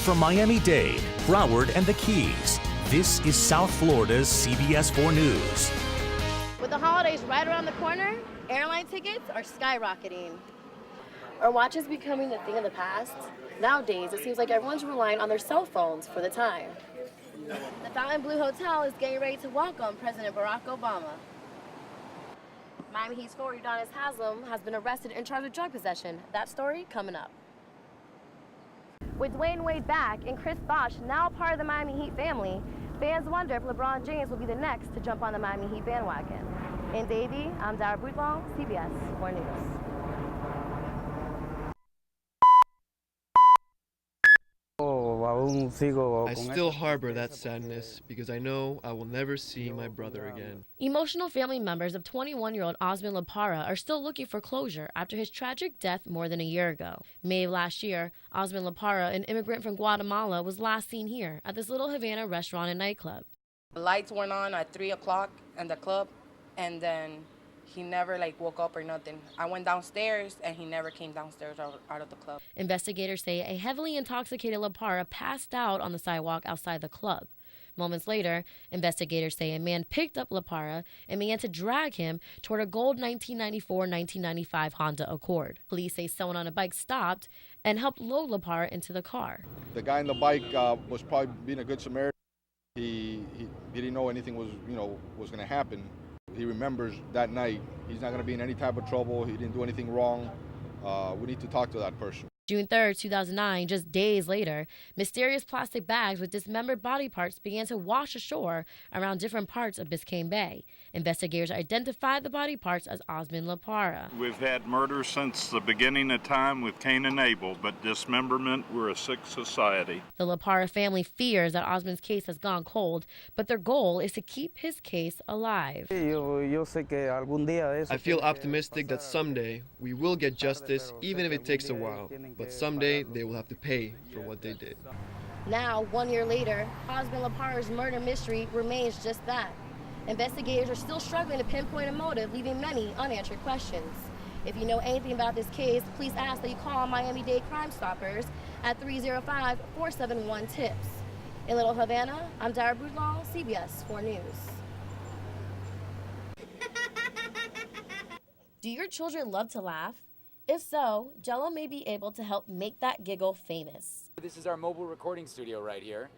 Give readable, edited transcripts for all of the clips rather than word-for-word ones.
From Miami-Dade, Broward, and the Keys, this is South Florida's CBS 4 News. With the holidays right around the corner, airline tickets are skyrocketing. Our watch is becoming a thing of the past. Nowadays, it seems like everyone's relying on their cell phones for the time. The Fontainebleau Hotel is getting ready to welcome President Barack Obama. Miami Heat's forward Udonis Haslem has been arrested in charge of drug possession. That story coming up. With Dwayne Wade back and Chris Bosh now part of the Miami Heat family, fans wonder if LeBron James will be the next to jump on the Miami Heat bandwagon. In Davie, I'm Dara Boudlal, CBS 4 News. I still harbor that sadness because I know I will never see my brother again. Emotional family members of 21-year-old Osman Lapara are still looking for closure after his tragic death more than a year ago. May of last year, Osman Lapara, an immigrant from Guatemala, was last seen here at this little Havana restaurant and nightclub. The lights went on at 3 o'clock in the club, and then he never woke up or nothing. I went downstairs and he never came downstairs out of the club. Investigators say a heavily intoxicated Lapara passed out on the sidewalk outside the club. Moments later, investigators say a man picked up Lapara and began to drag him toward a gold 1994-1995 Honda Accord. Police say someone on a bike stopped and helped load Lapara into the car. The guy on the bike was probably being a good Samaritan. He didn't know anything was going to happen. He remembers that night he's not going to be in any type of trouble. He didn't do anything wrong. We need to talk to that person. June 3rd, 2009, just days later, mysterious plastic bags with dismembered body parts began to wash ashore around different parts of Biscayne Bay. Investigators identified the body parts as Osman Lapara. We've had murder since the beginning of time with Cain and Abel, but dismemberment, we're a sick society. The Lapara family fears that Osman's case has gone cold, but their goal is to keep his case alive. I feel optimistic that someday we will get justice, even if it takes a while. But someday they will have to pay for what they did. Now, 1 year later, Osman Lapara's murder mystery remains just that. Investigators are still struggling to pinpoint a motive, leaving many unanswered questions. If you know anything about this case, please ask that you call Miami-Dade Crime Stoppers at 305-471-TIPS. In Little Havana, I'm Dara Boudlal, CBS 4 News. Do your children love to laugh? If so, Jello may be able to help make that giggle famous. This is our mobile recording studio right here,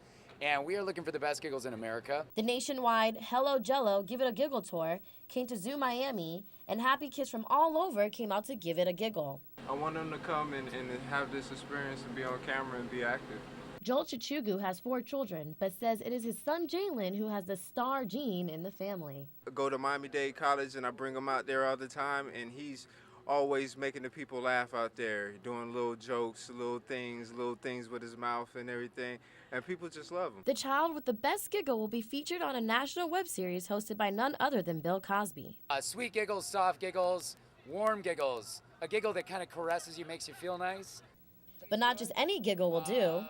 and we are looking for the best giggles in America. The nationwide Hello Jello Give It a Giggle tour came to Zoo Miami, and happy kids from all over came out to give it a giggle. I want them to come and have this experience and be on camera and be active. Joel Chichugu has 4 children, but says it is his son Jalen who has the star gene in the family. I go to Miami-Dade College and I bring him out there all the time, and he's always making the people laugh out there, doing little jokes, little things with his mouth and everything, and people just love him. The child with the best giggle will be featured on a national web series hosted by none other than Bill Cosby. Sweet giggles, soft giggles, warm giggles, a giggle that kind of caresses you, makes you feel nice. But not just any giggle will do.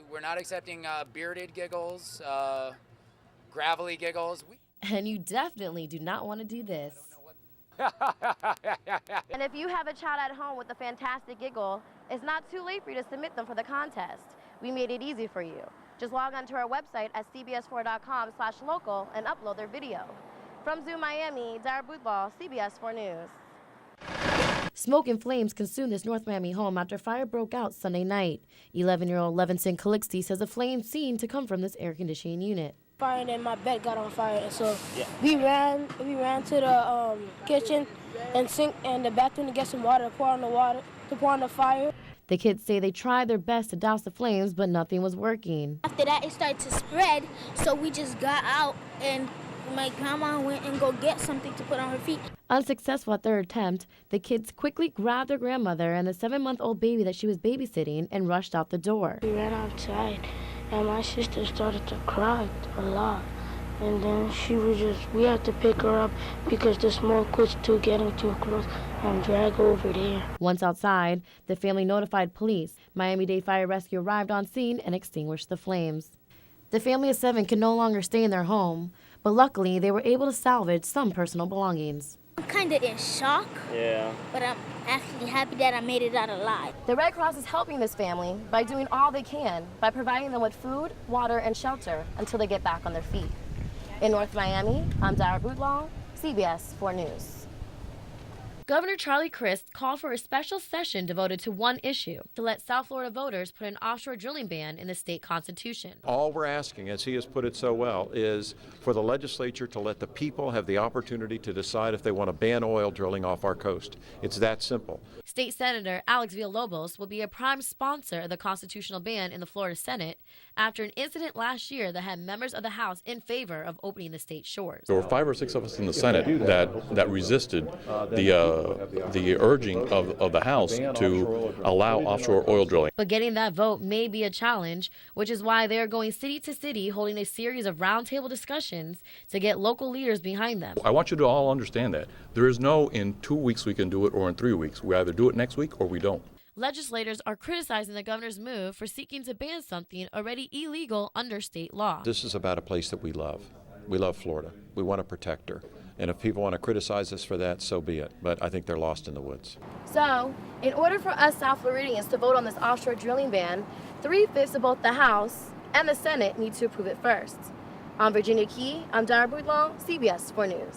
We're not accepting bearded giggles, gravelly giggles. And you definitely do not want to do this. And if you have a child at home with a fantastic giggle, it's not too late for you to submit them for the contest. We made it easy for you. Just log on to our website at cbs4.com/local and upload their video. From Zoo Miami, Dara Boudlal, CBS 4 News. Smoke and flames consumed this North Miami home after fire broke out Sunday night. 11-year-old Levinson Calixte says the flames seemed to come from this air conditioning unit. Fire, and then my bed got on fire, and so we ran to the kitchen and sink and the bathroom to get some water to pour on the fire. The kids say they tried their best to douse the flames, but nothing was working. After that, it started to spread, so we just got out, and my grandma went and go get something to put on her feet. Unsuccessful at their attempt, the kids quickly grabbed their grandmother and the 7-month-old baby that she was babysitting and rushed out the door. We ran outside, and my sister started to cry a lot. And then we had to pick her up because the smoke was getting too close and drag her over there. Once outside, the family notified police. Miami-Dade Fire Rescue arrived on scene and extinguished the flames. The family of 7 could no longer stay in their home, but luckily they were able to salvage some personal belongings. I'm kind of in shock. Yeah. But I'm actually happy that I made it out alive. The Red Cross is helping this family by doing all they can by providing them with food, water, and shelter until they get back on their feet. In North Miami, I'm Dara Boudlal, CBS 4 News. Governor Charlie Crist called for a special session devoted to one issue, to let South Florida voters put an offshore drilling ban in the state constitution. All we're asking, as he has put it so well, is for the legislature to let the people have the opportunity to decide if they want to ban oil drilling off our coast. It's that simple. State Senator Alex Villalobos will be a prime sponsor of the constitutional ban in the Florida Senate after an incident last year that had members of the House in favor of opening the state's shores. There were 5 or 6 of us in the Senate that resisted the urging of the House to allow offshore oil drilling. But getting that vote may be a challenge, which is why they're going city to city holding a series of roundtable discussions to get local leaders behind them. I want you to all understand that. There is no in 2 weeks we can do it or in 3 weeks. We either do it next week or we don't. Legislators are criticizing the governor's move for seeking to ban something already illegal under state law. This is about a place that we love. We love Florida. We want to protect her. And if people want to criticize us for that, so be it. But I think they're lost in the woods. So, in order for us South Floridians to vote on this offshore drilling ban, 3/5 of both the House and the Senate need to approve it first. On Virginia Key, I'm Dara Boudlal, CBS 4 News.